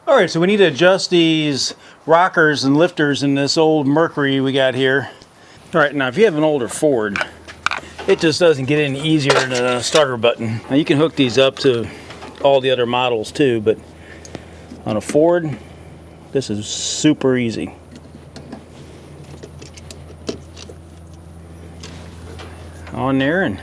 Alright, so we need to adjust these rockers and lifters in this old Mercury we got here. Alright, now if you have an older Ford, it just doesn't get any easier than a starter button. Now you can hook these up to all the other models too, but on a Ford, this is super easy. On there and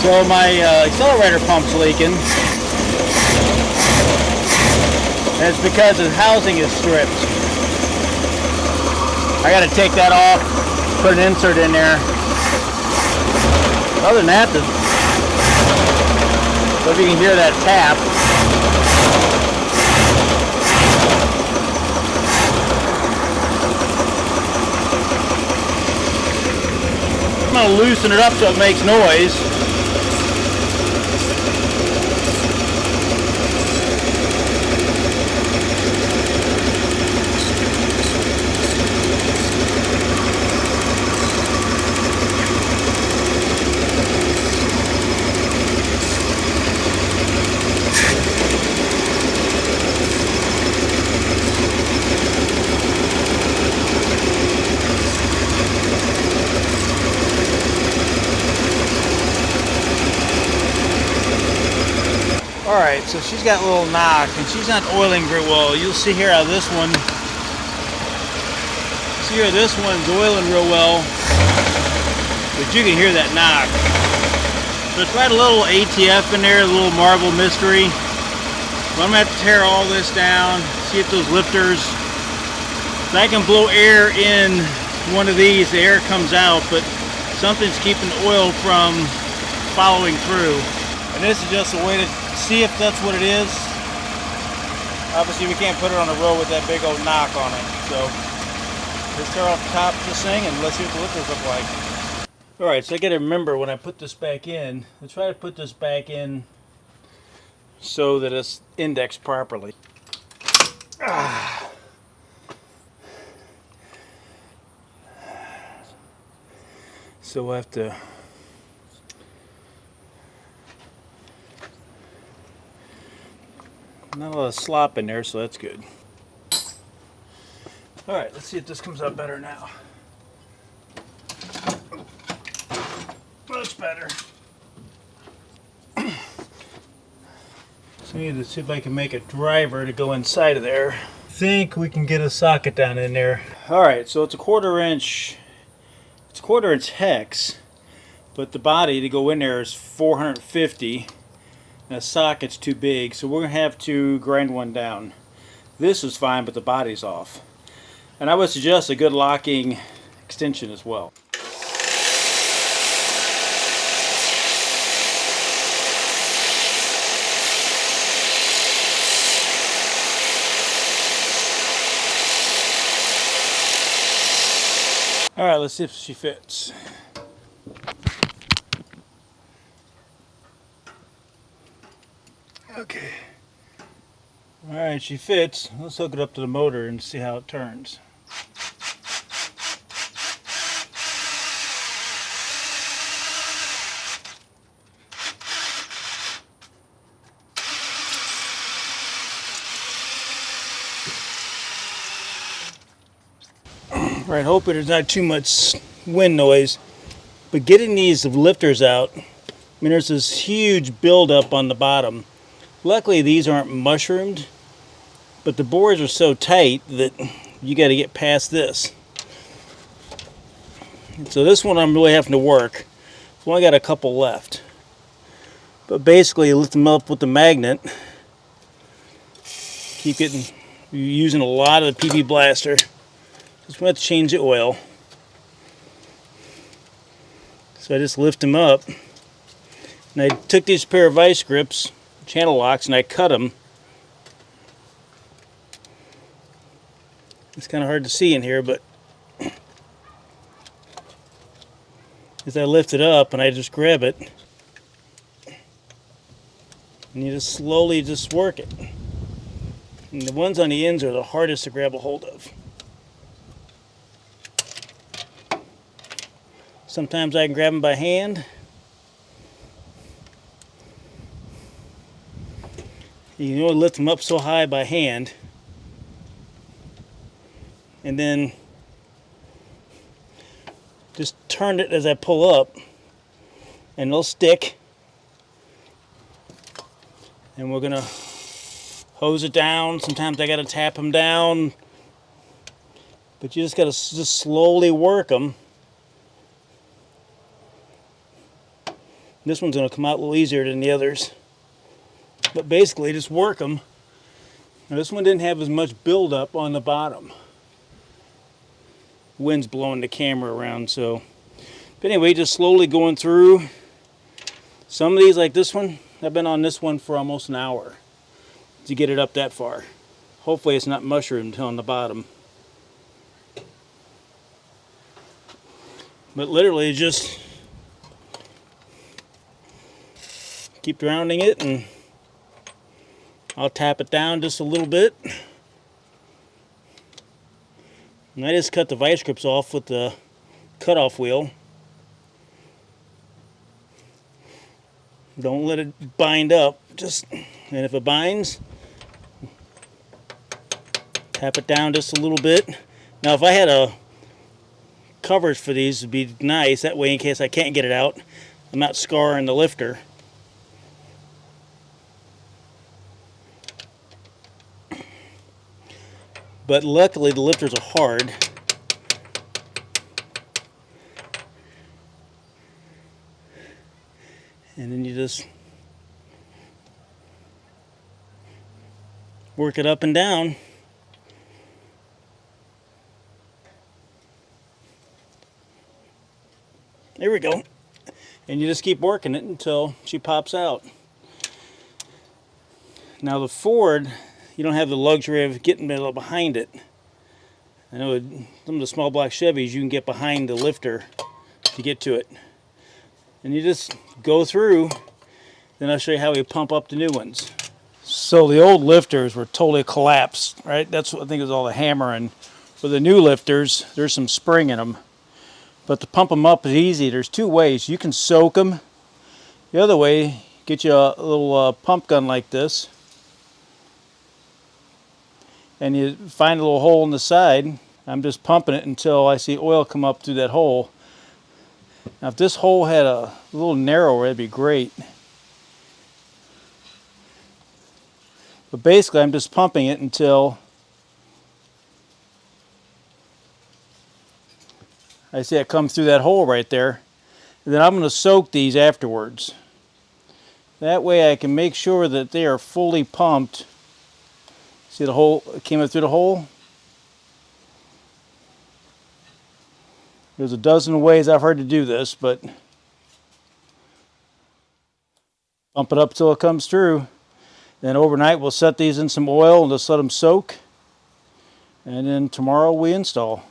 so my accelerator pump's leaking. And it's because the housing is stripped. I got to take that off, put an insert in there. Other than that, so if you can hear that tap. I'm going to loosen it up so it makes noise. Alright, so she's got a little knock and she's not oiling very well. You'll see here how this one, this one's oiling real well, but you can hear that knock. So it's got a little ATF in there, a little marble mystery. So I'm going to have to tear all this down, see if those lifters, if I can blow air in one of these, the air comes out, but something's keeping the oil from following through. And this is just a way to see if that's what it is. Obviously we can't put it on the road with that big old knock on it. So let's tear off the top of this thing and let's see what the lifters look like. Alright, so I gotta remember when I put this back in, I try to put this back in so that it's indexed properly. So we'll have to not a lot of slop in there, so that's good. Alright, let's see if this comes out better now. Much better. So I need to see if I can make a driver to go inside of there. I think we can get a socket down in there. Alright, so it's a quarter inch hex, but the body to go in there is 450. The socket's too big, so we're going to have to grind one down. This is fine, but the body's off. And I would suggest a good locking extension as well. Alright, let's see if she fits. Okay. Alright, she fits. Let's hook it up to the motor and see how it turns. Alright, hoping there's not too much wind noise. But getting these lifters out, I mean, there's this huge buildup on the bottom. Luckily these aren't mushroomed, but the boards are so tight that you got to get past this. And so this one I'm really having to work. I've only got a couple left. But basically you lift them up with the magnet. Keep getting, you're using a lot of the PB blaster. Just want to change the oil. So I just lift them up. And I took these pair of vice grips, channel locks, and I cut them. It's kind of hard to see in here, but as I lift it up and I just grab it, and you just slowly just work it. And the ones on the ends are the hardest to grab a hold of. Sometimes I can grab them by hand. You can only lift them up so high by hand. And then just turn it as I pull up, and they'll stick. And we're gonna hose it down. Sometimes I gotta tap them down, but you just gotta just slowly work them. This one's gonna come out a little easier than the others, but basically just work them. Now this one didn't have as much buildup on the bottom. Wind's blowing the camera around, so. But anyway, just slowly going through. Some of these, like this one, I've been on this one for almost an hour to get it up that far. Hopefully it's not mushroomed on the bottom. But literally just keep rounding it, and I'll tap it down just a little bit. And I just cut the vice grips off with the cutoff wheel. Don't let it bind up. And if it binds, tap it down just a little bit. Now if I had a covers for these, it'd be nice. That way, in case I can't get it out, I'm not scarring the lifter. But luckily the lifters are hard. And then you just work it up and down. There we go. And you just keep working it until she pops out. Now the Ford, you don't have the luxury of getting a little behind it. I know some of the small block Chevys, you can get behind the lifter to get to it. And you just go through, then I'll show you how we pump up the new ones. So the old lifters were totally collapsed, right? That's what I think is all the hammering. For the new lifters, there's some spring in them. But to pump them up is easy. There's two ways. You can soak them. The other way, get you a little pump gun like this. And you find a little hole in the side. I'm just pumping it until I see oil come up through that hole. Now if this hole had a little narrower, that'd be great. But basically I'm just pumping it until I see it come through that hole right there. And then I'm going to soak these afterwards. That way I can make sure that they are fully pumped. See the hole came up through the hole? There's a dozen ways I've heard to do this, but pump it up till it comes through. Then overnight we'll set these in some oil and just let them soak. And then tomorrow we install.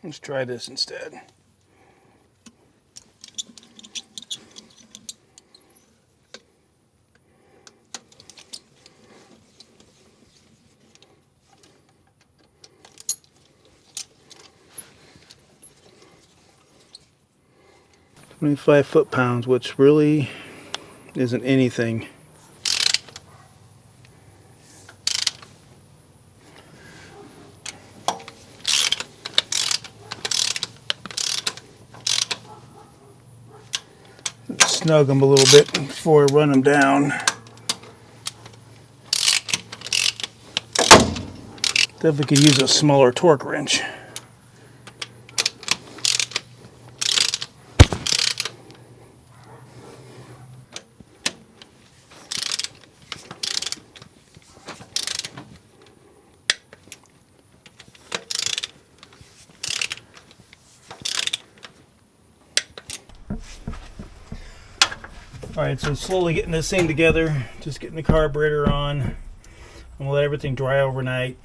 Let's try this instead. "25 foot-pounds, which really isn't anything. Snug them a little bit before I run them down. Definitely could use a smaller torque wrench. Alright, so slowly getting this thing together, just getting the carburetor on. And we'll let everything dry overnight.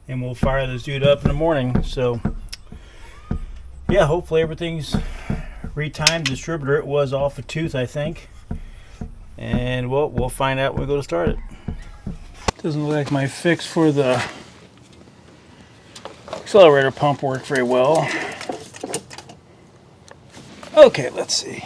And we'll fire this dude up in the morning. So, yeah, hopefully everything's retimed. Distributor, it was off a tooth, I think. And we'll find out when we go to start it. Doesn't look like my fix for the accelerator pump worked very well. Okay, let's see.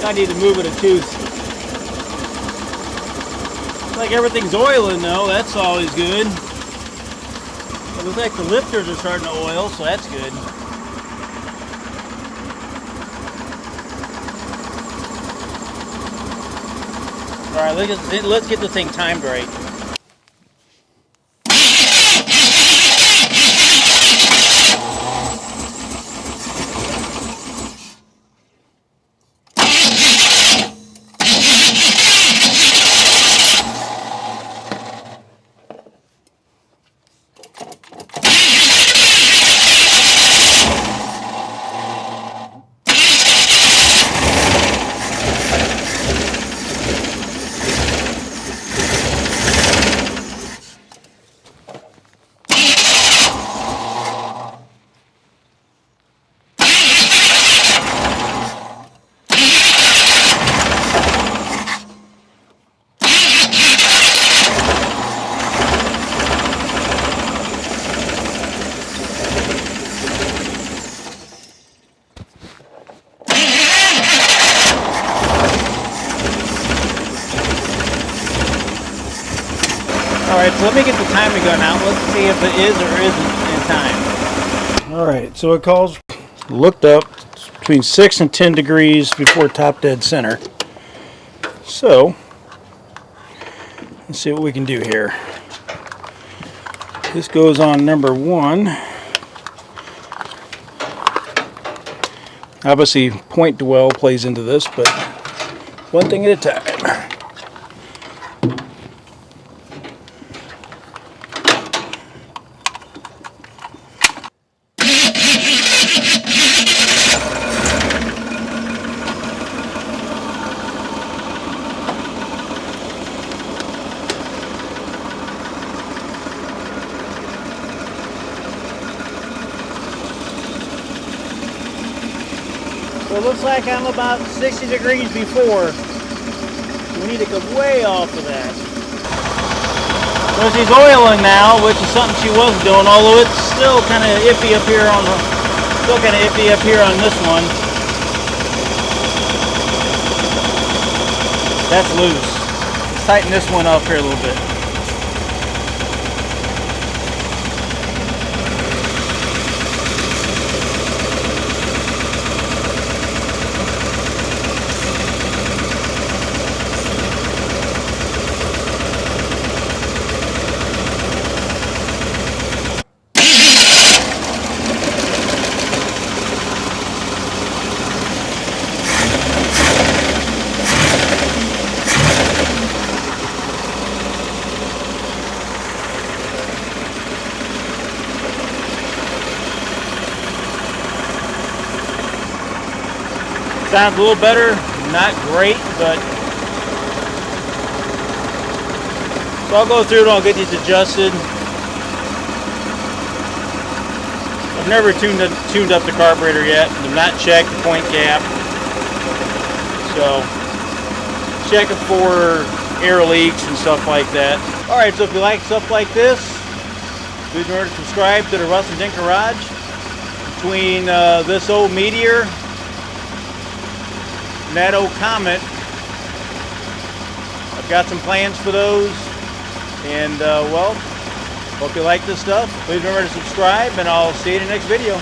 I need to move it a tooth. Looks like everything's oiling though, that's always good. It looks like the lifters are starting to oil, so that's good. Alright, let's get the thing timed right. Alright, so let me get the timer going out. Let's see if it is or isn't in time. Alright, so it calls, looked up, it's between 6 and 10 degrees before top dead center. So, let's see what we can do here. This goes on number 1. Obviously, point dwell plays into this, but one thing at a time. So it looks like I'm about 60 degrees before. We need to come way off of that. So she's oiling now, which is something she was doing, although it's still kind of iffy up here on this one. That's loose. Let's tighten this one up here a little bit. Sounds a little better, not great, but so I'll go through it and I'll get these adjusted. I've never tuned up the carburetor yet. I've not checked the point gap. So check it for air leaks and stuff like that. Alright, so if you like stuff like this, please remember to subscribe to the Rust and Dent Garage. Between this old Meteor and that old Comet, I've got some plans for those. And well, hope you like this stuff. Please remember to subscribe, and I'll see you in the next video.